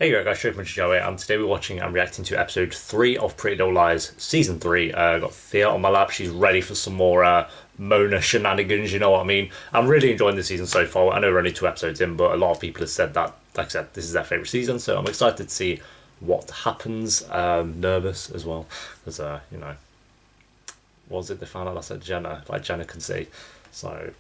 Hey guys, Showman Joey, and today we're watching and reacting to episode 3 of Pretty Little Lies, season 3. Got Thea on my lap, she's ready for some more Mona shenanigans, you know what I mean? I'm really enjoying the season so far. I know we're only 2 episodes in, but a lot of people have said that, like I said, this is their favourite season, so I'm excited to see what happens. Nervous as well, because, what was it they found out? That's Jenna, like Jenna can see. So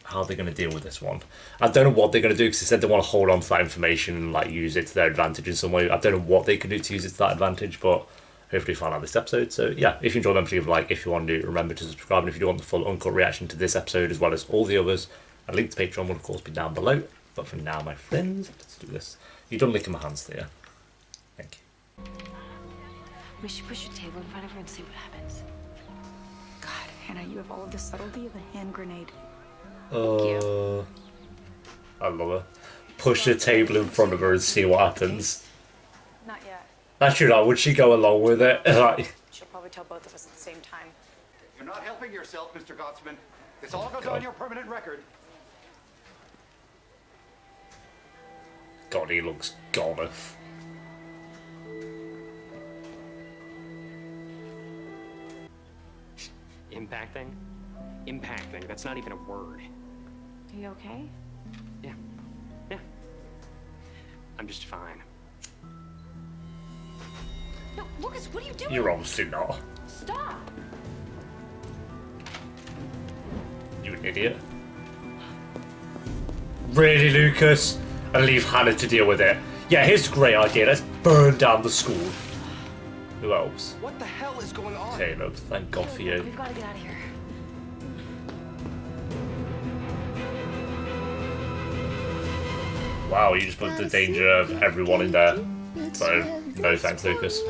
how are they going to deal with this one? I don't know what they're going to do because they said they want to hold on to that information and like use it to their advantage in some way. I don't know what they can do to use it to that advantage, but hopefully find out this episode. So yeah, if you enjoyed, them, leave a like. If you want to, remember to subscribe. And if you do want the full uncut reaction to this episode as well as all the others, a link to Patreon will of course be down below. But for now, my friends, let's do this. You done licking my hands there. Thank you. We should push a table in front of her and see what happens. God, Hannah, you have all of the subtlety of a hand grenade. I love her. Push the table in front of her and see what happens. Not yet. Actually, like, would she go along with it? Like, She'll probably tell both of us at the same time. You're not helping yourself, Mr. Gottsman. This all goes on your permanent record. God, he looks goddess. Impacting? Impacting. That's not even a word. Are you okay? Yeah. Yeah. I'm just fine. No, Lucas, what are you doing? You're obviously not. Stop! You an idiot. Really, Lucas? And leave Hannah to deal with it. Yeah, here's a great idea. Let's burn down the school. Who else? What the hell is going on? Caleb, thank God for you. We've got to get out of here. Wow, you just put the danger of everyone in there. So, no thanks, Lucas.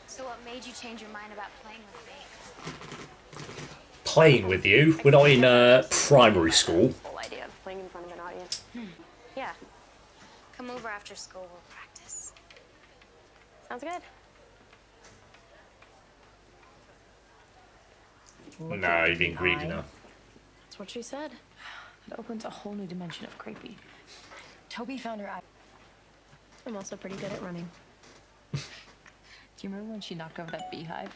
So what made you change your mind about playing with me? Playing with you? We're not in primary school. Whole idea of playing in front of an audience. Yeah. Come over after school, we'll practice. Sounds good. No, you're being greedy now. That's what she said. It opens a whole new dimension of creepy. Toby found her eye. I'm also pretty good at running. Do you remember when she knocked over that beehive?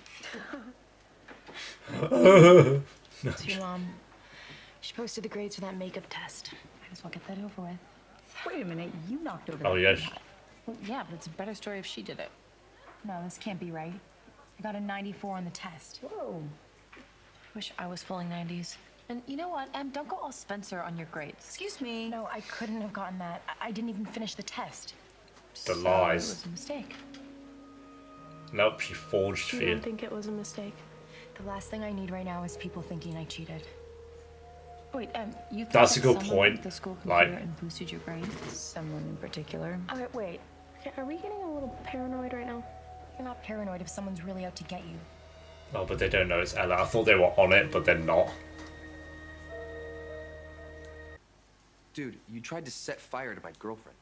She posted the grades for that makeup test. Might as well get that over with. Wait a minute, you knocked over Oh, that yes. beehive. Well, yeah, but it's a better story if she did it. No, this can't be right. I got a 94 on the test. Whoa. Wish I was pulling 90s. And you know what, Em, don't go all Spencer on your grades. Excuse me. No, I couldn't have gotten that. I didn't even finish the test. The So lies. it was a mistake. Nope, she forged for you. think it was a mistake? The last thing I need right now is people thinking I cheated. Wait, you think That's a that good someone point. hacked the school Like- computer and boosted your grade? Someone in particular. All right, wait. Are we getting a little paranoid right now? You're not paranoid if someone's really out to get you. Oh, but they don't know it's Ella. I thought they were on it, but they're not. Dude, you tried to set fire to my girlfriend.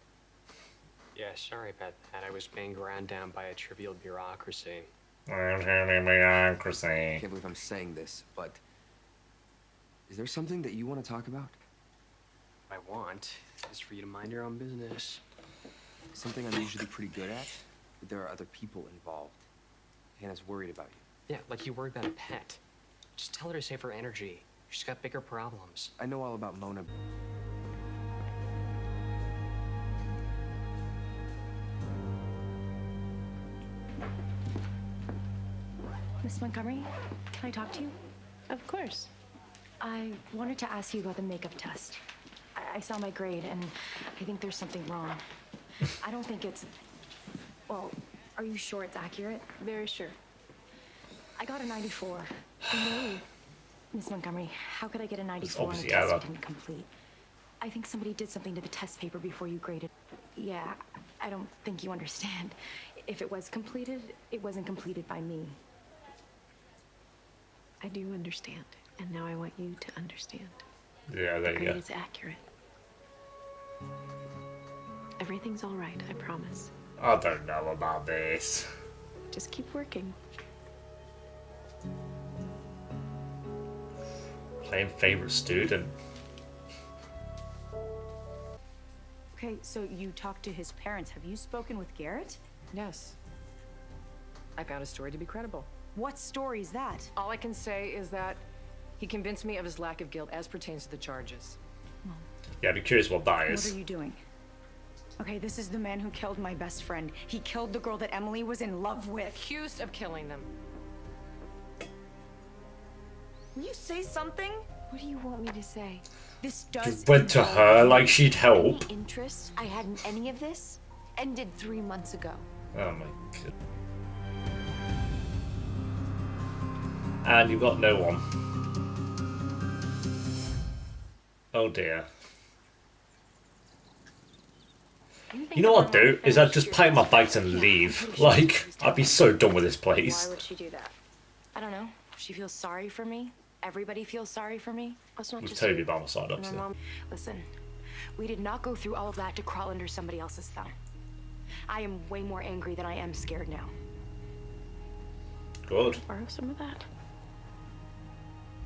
Yeah, sorry about that. I was being ground down by a trivial bureaucracy. I can't believe I'm saying this, but is there something that you want to talk about? What I want is for you to mind your own business. Something I'm usually pretty good at, but there are other people involved. Hannah's worried about you. Yeah, like you worried about a pet. Just tell her to save her energy. She's got bigger problems. I know all about Mona. Miss Montgomery, can I talk to you? Of course. I wanted to ask you about the makeup test. I saw my grade, and I think there's something wrong. I don't think it's... Well, are you sure it's accurate? Very sure. I got a 94. No. Miss Montgomery, how could I get a 94 on a obviously test I Ella. didn't complete? I think somebody did something to the test paper before you graded. Yeah, I don't think you understand. If it was completed, it wasn't completed by me. I do understand, and now I want you to understand. Yeah, there you Grade go. is accurate. Everything's all right, I promise. I don't know about this. Just keep working. Playing favourite student. Okay, so you talked to his parents. Have you spoken with Garrett? Yes. I found his story to be credible. What story is that? All I can say is that he convinced me of his lack of guilt as pertains to the charges. Yeah, I'd be curious what that What is. are you doing? Okay, this is the man who killed my best friend. He killed the girl that Emily was in love with. Accused of killing them. Will you say something? What do you want me to say? This You does went to involve her you. like she'd help. Any interest I had in any of this ended 3 months ago. Oh my god. And you've got no one. Oh dear. You know what I'd do? Is I'd just pack my bags and leave. Like, I'd be so done with this Why place. would she do that? I don't know. She feels sorry for me. Everybody feels sorry for me. It's not With just Toby you. by my side, My obviously. mom. Listen, we did not go through all of that to crawl under somebody else's thumb. I am way more angry than I am scared now. Good. Borrow some of that.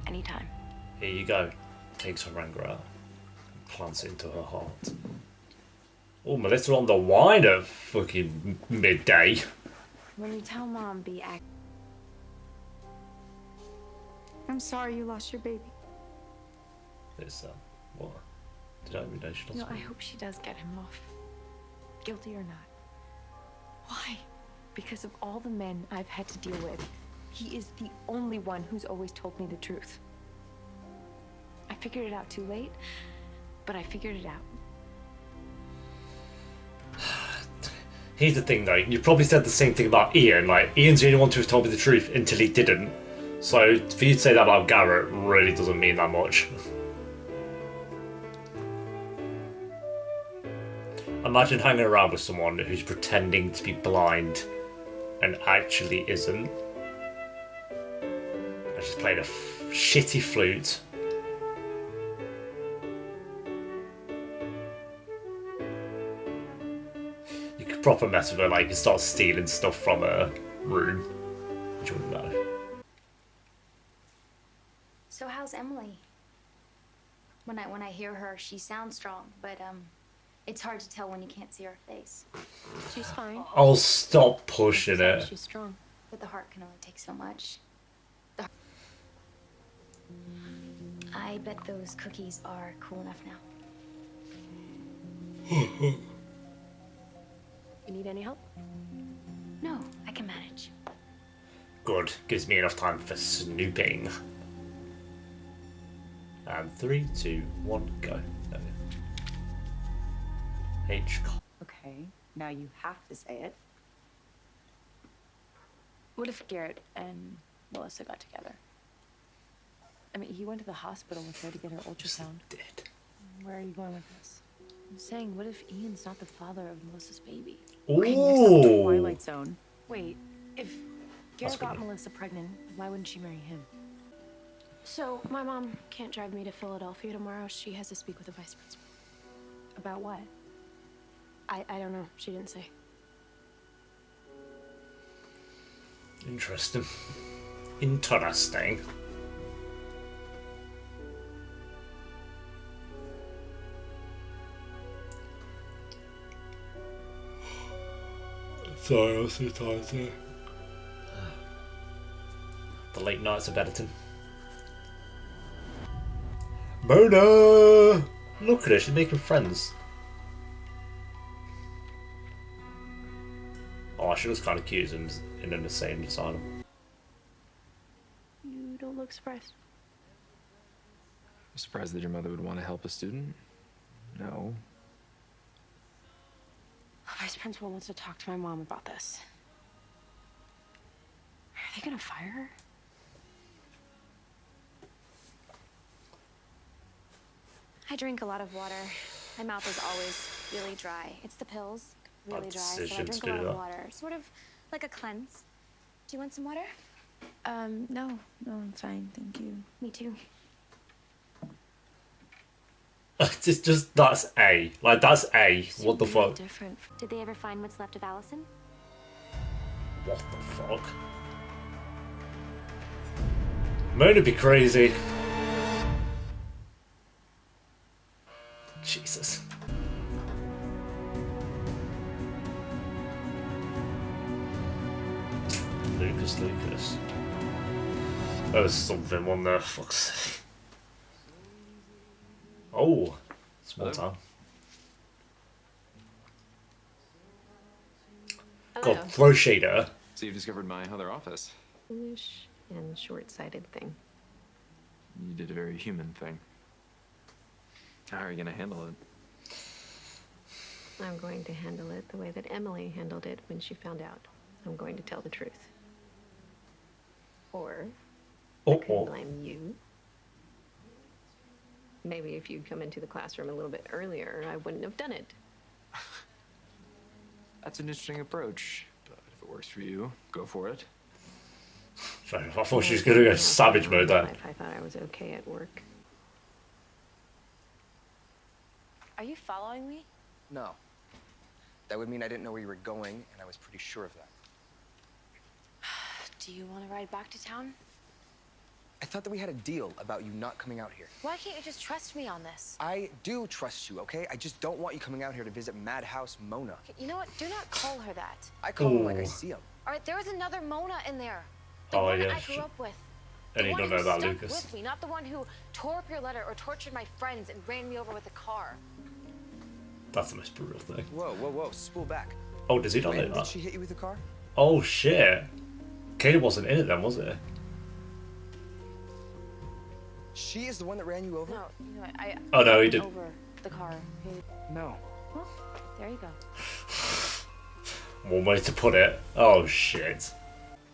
Anytime. Here you go. Takes her anger out. Plants it into her heart. Oh, Melissa on the wine at fucking midday. When you tell Mom, be act. I'm sorry you lost your baby. It's, what? Did I read that? She No, doesn't- I hope she does get him off. Guilty or not. Why? Because of all the men I've had to deal with, he is the only one who's always told me the truth. I figured it out too late, but I figured it out. Here's the thing though, you probably said the same thing about Ian, like, Ian's the only one to have told me the truth until he didn't. So, for you to say that about Garrett really doesn't mean that much. Imagine hanging around with someone who's pretending to be blind and actually isn't. I just played a shitty flute. You could proper mess with her, like, you start stealing stuff from her room. Which you wouldn't know. So how's Emily? When I hear her, she sounds strong, but it's hard to tell when you can't see her face. She's fine. I'll stop pushing it. She's strong. But the heart can only take so much. I bet those cookies are cool enough now. You need any help? No, I can manage. Good. Gives me enough time for snooping. And 3, 2, 1, go. There we go. H. Okay, now you have to say it. What if Garrett and Melissa got together? I mean, he went to the hospital with her to get her ultrasound. Dead. Where are you going with this? I'm saying, what if Ian's not the father of Melissa's baby? Okay, next up, the Ooh. Twilight Zone. Wait, if That's Garrett got good. Melissa pregnant, why wouldn't she marry him? So, my mom can't drive me to Philadelphia tomorrow. She has to speak with the vice principal. About what? I don't know. She didn't say. Interesting. Interesting. Sorry, I was so tired there. The late nights of editing. Mona! Look at her, she's making friends. Oh, she looks kind of cute in an insane asylum. You don't look surprised. I'm surprised that your mother would want to help a student. No. The vice principal wants to talk to my mom about this. Are they gonna fire her? I drink a lot of water. My mouth is always really dry. It's the pills, really Bad dry. So I decision drink to a lot do of that. water. Sort of like a cleanse. Do you want some water? No, I'm fine, thank you. Me too. It's just, that's A. Like, that's A. What the Really fuck? different. Did they ever find what's left of Allison? What the fuck? Mona be crazy. Jesus. Lucas. There's something on there, fuck's sake. Oh, small town. God, throw shader. So you've discovered my other office. Foolish and short-sighted thing. You did a very human thing. How are you going to handle it? I'm going to handle it the way that Emily handled it when she found out. I'm going to tell the truth. Or I could blame you. Maybe if you'd come into the classroom a little bit earlier, I wouldn't have done it. That's an interesting approach, but if it works for you, go for it. I thought she was going to go savage mode then. I thought I was okay at work. Are you following me? No. That would mean I didn't know where you were going, and I was pretty sure of that. Do you want to ride back to town? I thought that we had a deal about you not coming out here. Why can't you just trust me on this? I do trust you, okay? I just don't want you coming out here to visit Madhouse Mona. Okay, you know what? Do not call her that. I call him like I see him. All right, there was another Mona in there. The Oh, one yeah. I grew up with. And The you one don't who know about stuck Lucas. with me, not the one who tore up your letter or tortured my friends and ran me over with a car. That's the most brutal thing. Whoa. Spool back. Oh, does he not know When did that? she hit you with the car? Oh, shit. Caleb wasn't in it then, was it? She is the one that ran you over? No, you know what? I Oh, no, he ran did. over the car. No. Well, there you go. One way to put it. Oh, shit.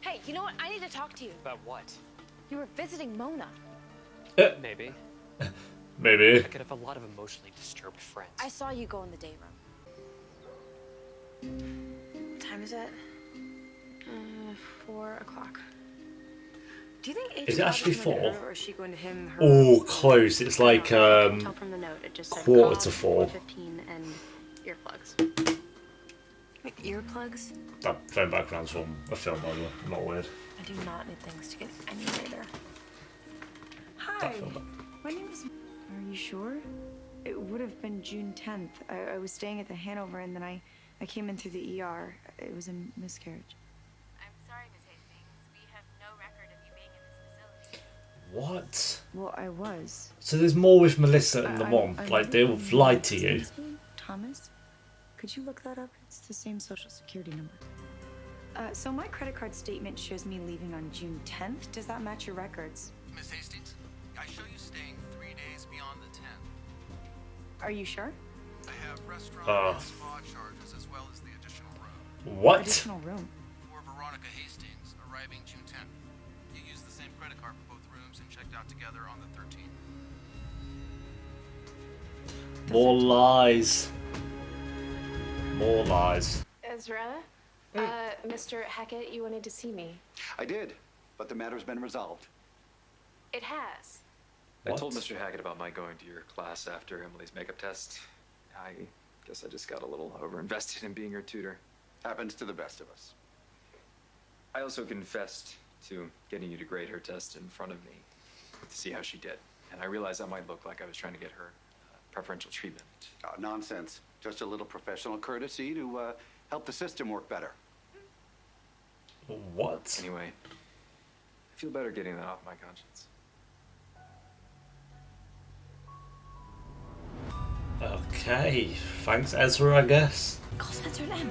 Hey, you know what? I need to talk to you. About what? You were visiting Mona. Maybe. Maybe. I could have a lot of emotionally disturbed friends. I saw you go in the day room. What time is it? 4 o'clock. Do you think Is it actually 4? Or is she going to him? Her Oh, close. It's like tell from the note. It just said quarter call to 4. 4:15 and earplugs. Wait, earplugs? That phone background's from a film, by the way. Not weird. I do not need things to get any later. Hi, my name is... Are you sure? It would have been June 10th. I was staying at the Hanover and then I came in through the ER. It was a miscarriage. I'm sorry, Miss Hastings. We have no record of you being in this facility. What? Well, I was. So there's more with Melissa and the mom. I'm Like, they've lied to you. Thomas? Could you look that up? It's the same social security number. So my credit card statement shows me leaving on June 10th. Does that match your records? Miss Hastings, I show you staying 3 days beyond the 10th. Are you sure? I have restaurant and spa charges as well as the additional room. What? Additional room? For Veronica Hastings, arriving June 10th. You used the same credit card for both rooms and checked out together on the 13th. More lies. More lies. Ezra? Mr. Hackett, you wanted to see me. I did, but the matter's been resolved. It has. I told Mr. Hackett about my going to your class after Emily's makeup test. I guess I just got a little overinvested in being her tutor. Happens to the best of us. I also confessed to getting you to grade her test in front of me to see how she did. And I realized that might look like I was trying to get her preferential treatment. Nonsense. Just a little professional courtesy to help the system work better. What? Anyway, I feel better getting that off my conscience. Okay. Thanks, Ezra, I guess. Call Spencer and Em.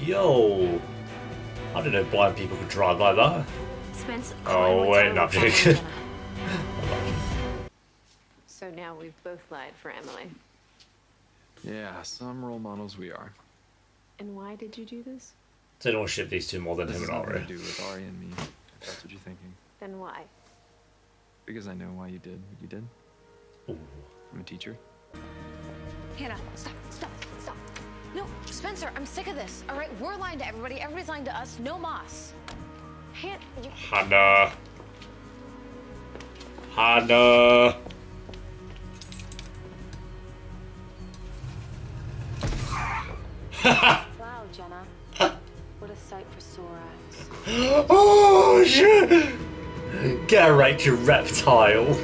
Yo. I didn't know blind people could drive like that. Spence. Oh, wait, no, I'm joking. So now we've both lied for Emily. Yeah, some role models we are. And why did you do this? So I don't want to ship these two more than him and Nothing Ari. to do with Ari and me. If that's what you're thinking. Then why? Because I know why you did what you did. Ooh. I'm a teacher. Hannah, stop. No, Spencer, I'm sick of this. All right, we're lying to everybody. Everybody's lying to us. No moss. Hannah, you... Hannah. Hannah. Wow, Jenna. What a sight for sore eyes. Oh, shit. Get erect, you reptile.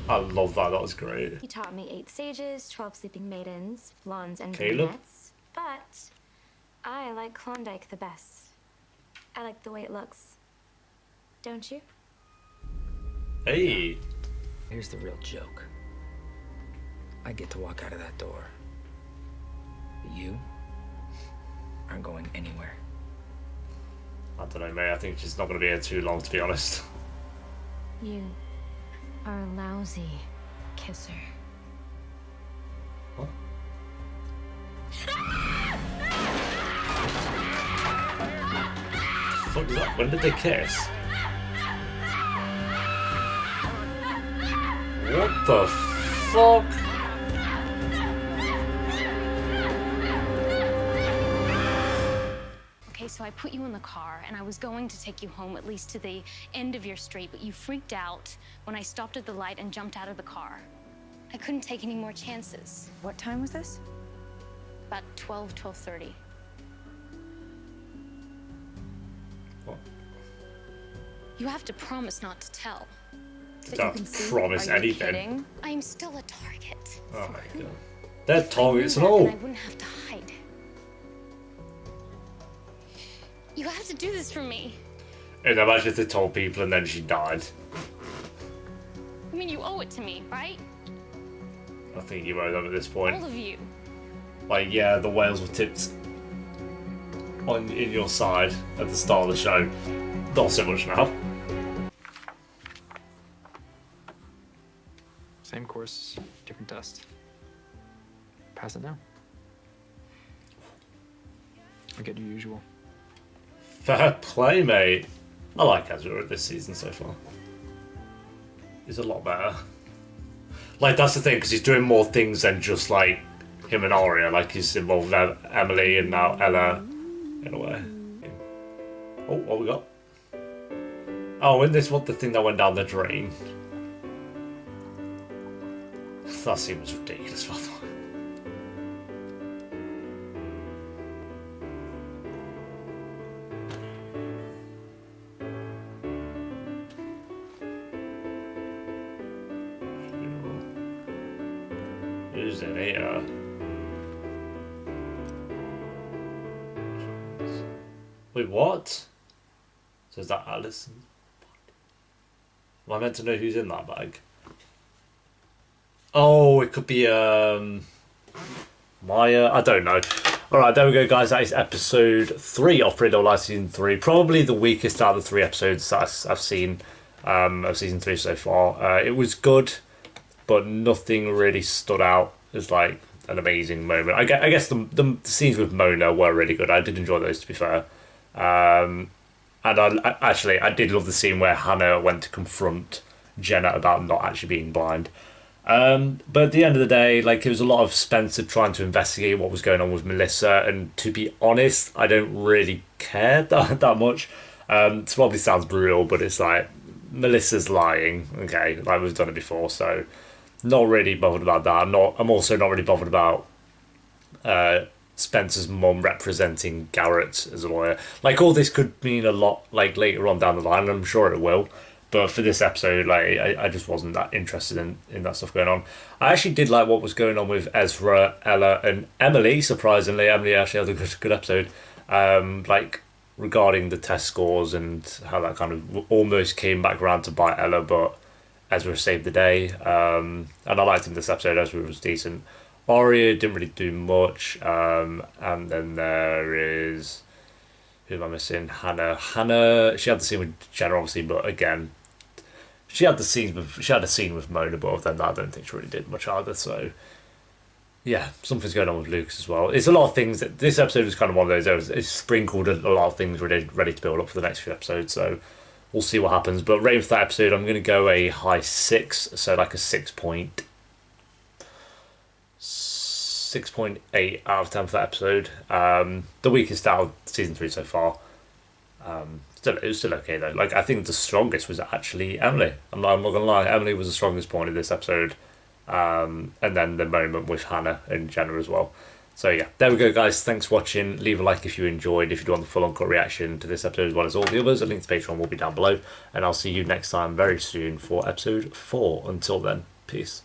I love that. That was great. He taught me 8 sages, 12 sleeping maidens, blondes, and Caleb? brunettes. But I like Klondike the best. I like the way it looks. Don't you? Hey. Here's the real joke. I get to walk out of that door. But you aren't going anywhere. I don't know, mate. I think she's not going to be here too long, to be honest. You are a lousy kisser. What? What was that? When did they kiss? What the fuck? Okay, so I put you in the car, and I was going to take you home, at least to the end of your street, but you freaked out when I stopped at the light and jumped out of the car. I couldn't take any more chances. What time was this? About 12:30. What? You have to promise not to tell. Don't promise anything. Kidding? I am still a target. Oh my god. They're targets and all. I wouldn't have to hide. You have to do this for me. And imagine if they told people and then she died. I mean, you owe it to me, right? I think you owe them at this point. All of you. Like, yeah, the whales were tipped in your side at the start of the show. Not so much now. Same course, different test. Pass it now. I get your usual. Fair play, mate. I like Ezra this season so far. He's a lot better. Like, that's the thing, because he's doing more things than just, like, him and Arya. Like, he's involved with Emily and now Ella, in a way. Oh, what we got? Oh, isn't this what the thing that went down the drain? That seems ridiculous, by the way. Who's in here? Wait, what? So is that Alison? Am I meant to know who's in that bag? Oh, it could be Maya. I don't know. Alright, there we go, guys. That is episode 3 of Pretty Little Lies Season 3. Probably the weakest out of the 3 episodes that I've seen of Season 3 so far. It was good, but nothing really stood out as like an amazing moment. I guess the scenes with Mona were really good. I did enjoy those, to be fair. And I did love the scene where Hannah went to confront Jenna about not actually being blind. But at the end of the day, like, it was a lot of Spencer trying to investigate what was going on with Melissa, and to be honest, I don't really care that much. It probably sounds brutal, but it's like, Melissa's lying, okay, like we've done it before, so not really bothered about that. I'm also not really bothered about Spencer's mum representing Garrett as a lawyer. Like, all this could mean a lot, like, later on down the line, and I'm sure it will. But for this episode, like, I just wasn't that interested in that stuff going on. I actually did like what was going on with Ezra, Ella, and Emily. Surprisingly, Emily actually had a good episode. Like, regarding the test scores and how that kind of almost came back around to bite Ella, but Ezra saved the day. And I liked him this episode. Ezra was decent. Arya didn't really do much. And then there is... Who am I missing? Hannah, she had the scene with Jenna, obviously, but again... She had a scene with Mona, but other than that, I don't think she really did much either. So, yeah, something's going on with Lucas as well. It's a lot of things. This episode was kind of one of those. It's sprinkled a lot of things ready to build up for the next few episodes. So, we'll see what happens. But rating for that episode, I'm going to go a high 6. So, like a 6.8 out of 10 for that episode. The weakest out of season 3 so far. It was still okay though. Like, I think the strongest was actually Emily. I'm not gonna lie, Emily was the strongest point of this episode. And then the moment with Hannah and Jenna as well. So yeah, there we go, guys. Thanks for watching. Leave a like if you enjoyed. If you do want the full uncut reaction to this episode as well as all the others, a link to Patreon will be down below. And I'll see you next time very soon for episode 4. Until then, peace.